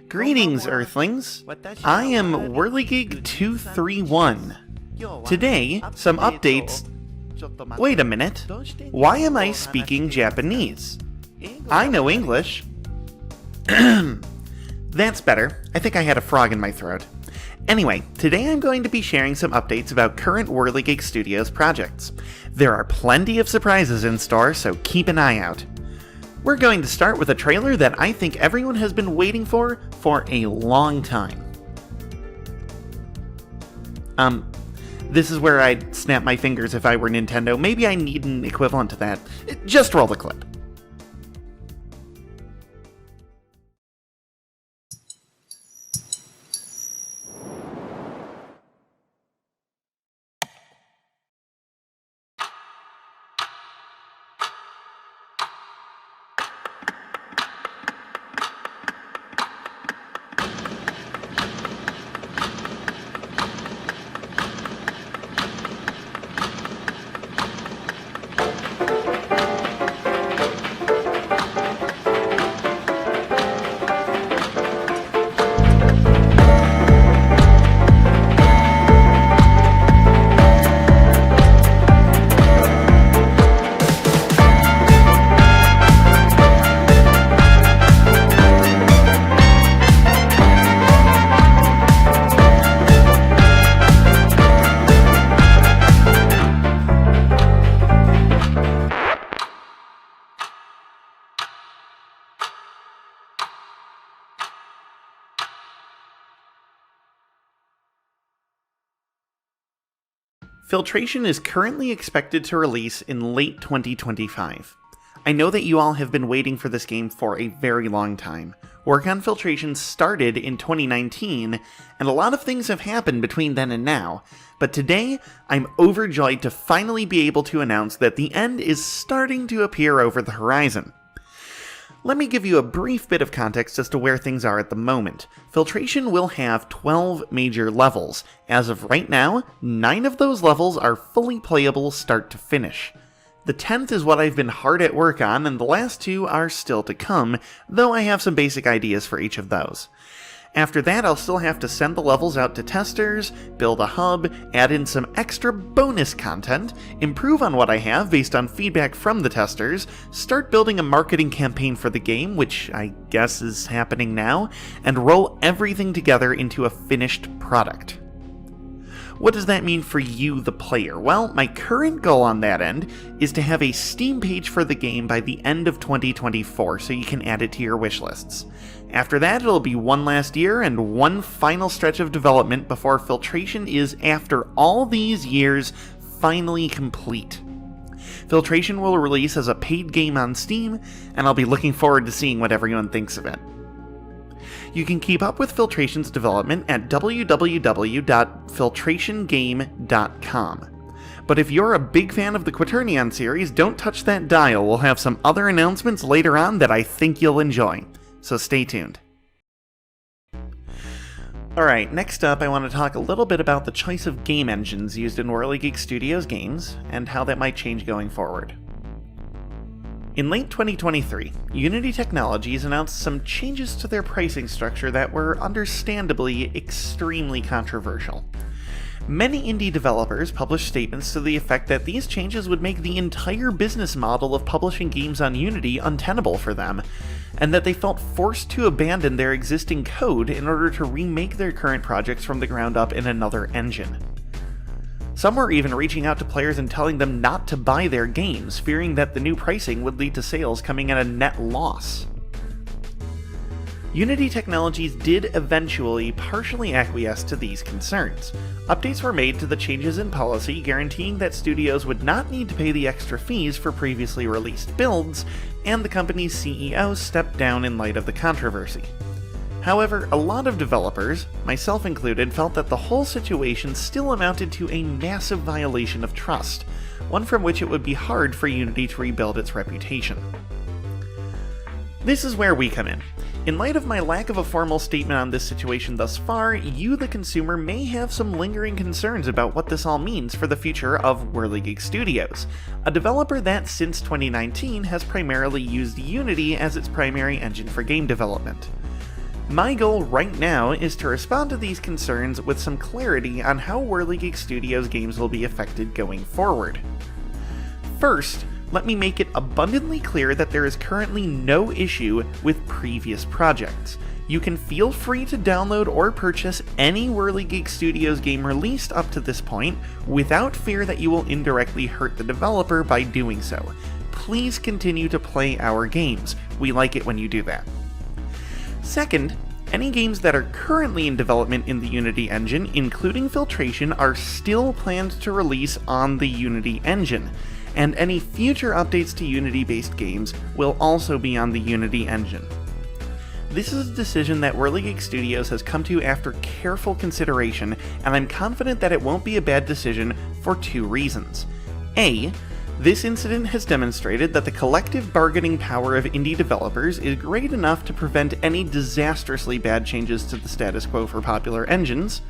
Greetings, Earthlings. I am Whirligig 231. Today, some updates. Wait a minute. Why am I speaking Japanese? I know English. That's better. I think I had a frog in my throat. Anyway, today I'm going to be sharing some updates about current Whirligig Studios projects. There are plenty of surprises in store, so keep an eye out. We're going to start with a trailer that I think everyone has been waiting for a long time. This is where I'd snap my fingers if I were Nintendo. Maybe I need an equivalent to that. Just roll the clip. Filtration is currently expected to release in late 2025. I know that you all have been waiting for this game for a very long time. Work on Filtration started in 2019, and a lot of things have happened between then and now, but today I'm overjoyed to finally be able to announce that the end is starting to appear over the horizon. Let me give you a brief bit of context as to where things are at the moment. Filtration will have 12 major levels. As of right now, 9 of those levels are fully playable start to finish. The 10th is what I've been hard at work on, and the last 2 are still to come, though I have some basic ideas for each of those. After that, I'll still have to send the levels out to testers, build a hub, add in some extra bonus content, improve on what I have based on feedback from the testers, start building a marketing campaign for the game, which I guess is happening now, and roll everything together into a finished product. What does that mean for you, the player? Well, my current goal on that end is to have a Steam page for the game by the end of 2024, so you can add it to your wishlists. After that, it'll be one last year and one final stretch of development before Filtration is, after all these years, finally complete. Filtration will release as a paid game on Steam, and I'll be looking forward to seeing what everyone thinks of it. You can keep up with Filtration's development at www.filtrationgame.com. But if you're a big fan of the Quaternion series, don't touch that dial. We'll have some other announcements later on that I think you'll enjoy. So stay tuned. Alright, next up I want to talk a little bit about the choice of game engines used in Whirligig Studios games, and how that might change going forward. In late 2023, Unity Technologies announced some changes to their pricing structure that were understandably extremely controversial. Many indie developers published statements to the effect that these changes would make the entire business model of publishing games on Unity untenable for them, and that they felt forced to abandon their existing code in order to remake their current projects from the ground up in another engine. Some were even reaching out to players and telling them not to buy their games, fearing that the new pricing would lead to sales coming at a net loss. Unity Technologies did eventually partially acquiesce to these concerns. Updates were made to the changes in policy, guaranteeing that studios would not need to pay the extra fees for previously released builds, and the company's CEO stepped down in light of the controversy. However, a lot of developers, myself included, felt that the whole situation still amounted to a massive violation of trust, one from which it would be hard for Unity to rebuild its reputation. This is where we come in. In light of my lack of a formal statement on this situation thus far, you, the consumer, may have some lingering concerns about what this all means for the future of Whirligig Studios, a developer that since 2019 has primarily used Unity as its primary engine for game development. My goal right now is to respond to these concerns with some clarity on how Whirligig Studios games will be affected going forward. First, let me make it abundantly clear that there is currently no issue with previous projects. You can feel free to download or purchase any Whirligig Studios game released up to this point without fear that you will indirectly hurt the developer by doing so. Please continue to play our games. We like it when you do that. Second, any games that are currently in development in the Unity engine, including Filtration, are still planned to release on the Unity engine, and any future updates to Unity-based games will also be on the Unity engine. This is a decision that Whirligig Studios has come to after careful consideration, and I'm confident that it won't be a bad decision for two reasons. A, this incident has demonstrated that the collective bargaining power of indie developers is great enough to prevent any disastrously bad changes to the status quo for popular engines.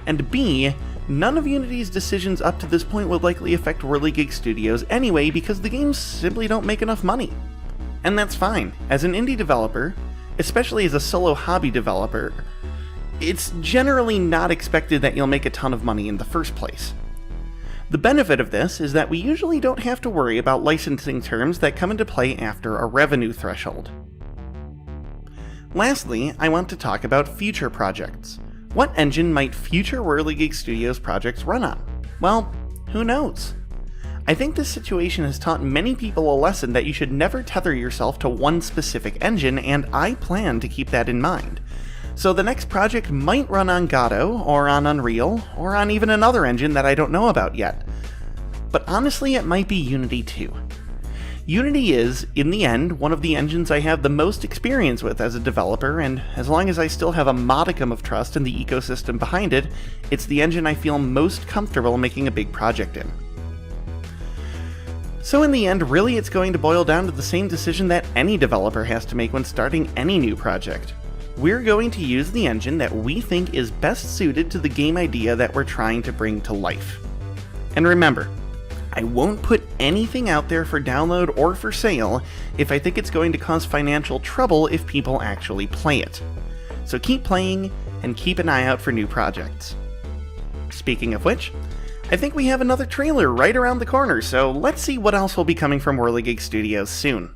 And B, none of Unity's decisions up to this point would likely affect Whirligig Studios anyway because the games simply don't make enough money. And that's fine. As an indie developer, especially as a solo hobby developer, it's generally not expected that you'll make a ton of money in the first place. The benefit of this is that we usually don't have to worry about licensing terms that come into play after a revenue threshold. Lastly, I want to talk about future projects. What engine might future Whirligig Studios projects run on? Well, who knows? I think this situation has taught many people a lesson that you should never tether yourself to one specific engine, and I plan to keep that in mind. So the next project might run on Godot, or on Unreal, or on even another engine that I don't know about yet. But honestly, it might be Unity too. Unity is, in the end, one of the engines I have the most experience with as a developer, and as long as I still have a modicum of trust in the ecosystem behind it, it's the engine I feel most comfortable making a big project in. So in the end, really it's going to boil down to the same decision that any developer has to make when starting any new project. We're going to use the engine that we think is best suited to the game idea that we're trying to bring to life. And remember, I won't put anything out there for download or for sale if I think it's going to cause financial trouble if people actually play it. So keep playing and keep an eye out for new projects. Speaking of which, I think we have another trailer right around the corner, so let's see what else will be coming from Whirligig Studios soon.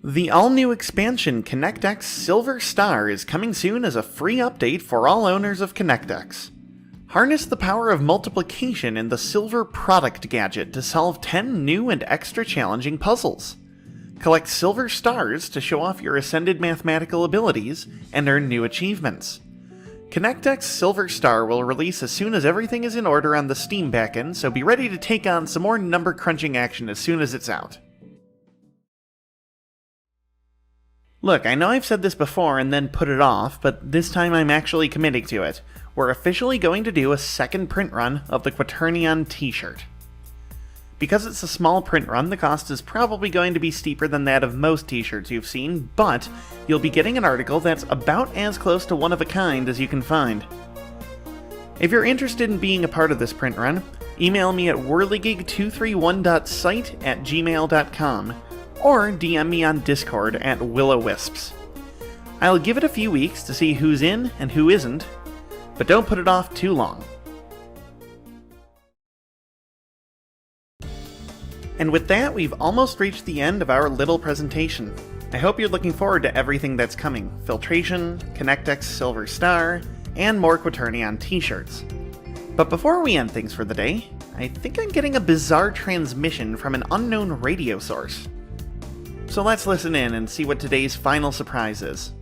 The all-new expansion ConnectX Silver Star is coming soon as a free update for all owners of ConnectX. Harness the power of multiplication in the Silver Product gadget to solve 10 new and extra challenging puzzles. Collect Silver Stars to show off your ascended mathematical abilities and earn new achievements. ConnectX Silver Star will release as soon as everything is in order on the Steam backend, so be ready to take on some more number-crunching action as soon as it's out. Look, I know I've said this before and then put it off, but this time I'm actually committing to it. We're officially going to do a second print run of the Quaternion t-shirt. Because it's a small print run, the cost is probably going to be steeper than that of most t-shirts you've seen, but you'll be getting an article that's about as close to one of a kind as you can find. If you're interested in being a part of this print run, email me at whirligig231.site@gmail.com. or DM me on Discord at Willowisps. I'll give it a few weeks to see who's in and who isn't, but don't put it off too long. And with that, we've almost reached the end of our little presentation. I hope you're looking forward to everything that's coming: Filtration, ConnectX Silver Star, and more Quaternion t-shirts. But before we end things for the day, I think I'm getting a bizarre transmission from an unknown radio source. So let's listen in and see what today's final surprise is.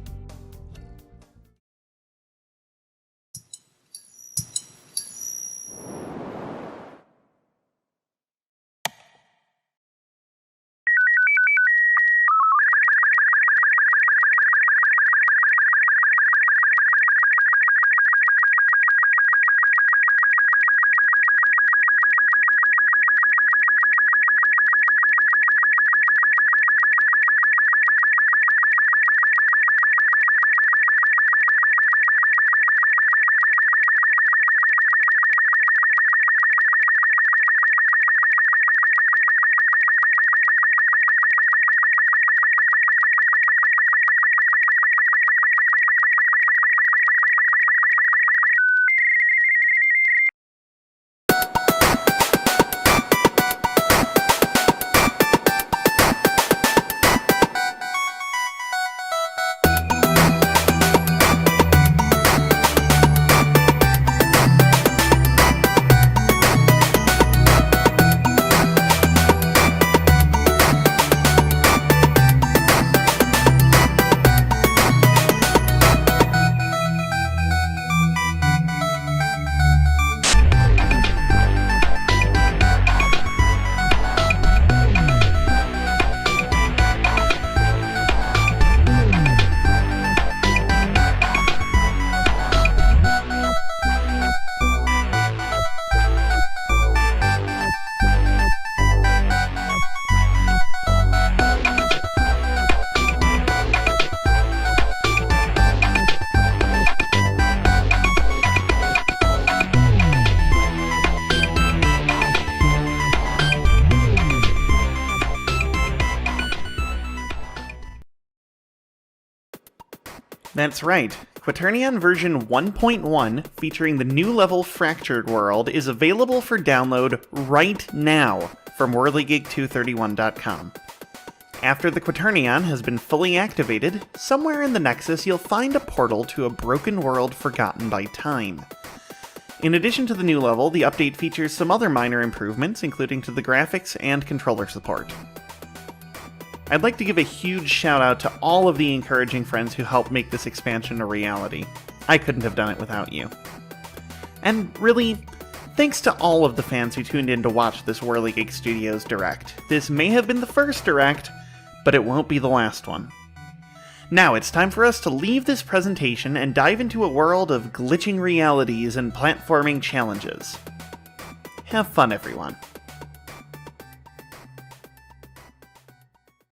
That's right, Quaternion version 1.1, featuring the new level Fractured World, is available for download right now from Whirligig231.com. After the Quaternion has been fully activated, somewhere in the Nexus you'll find a portal to a broken world forgotten by time. In addition to the new level, the update features some other minor improvements, including to the graphics and controller support. I'd like to give a huge shout out to all of the encouraging friends who helped make this expansion a reality. I couldn't have done it without you. And really, thanks to all of the fans who tuned in to watch this Whirligig Studios Direct. This may have been the first Direct, but it won't be the last one. Now it's time for us to leave this presentation and dive into a world of glitching realities and platforming challenges. Have fun, everyone.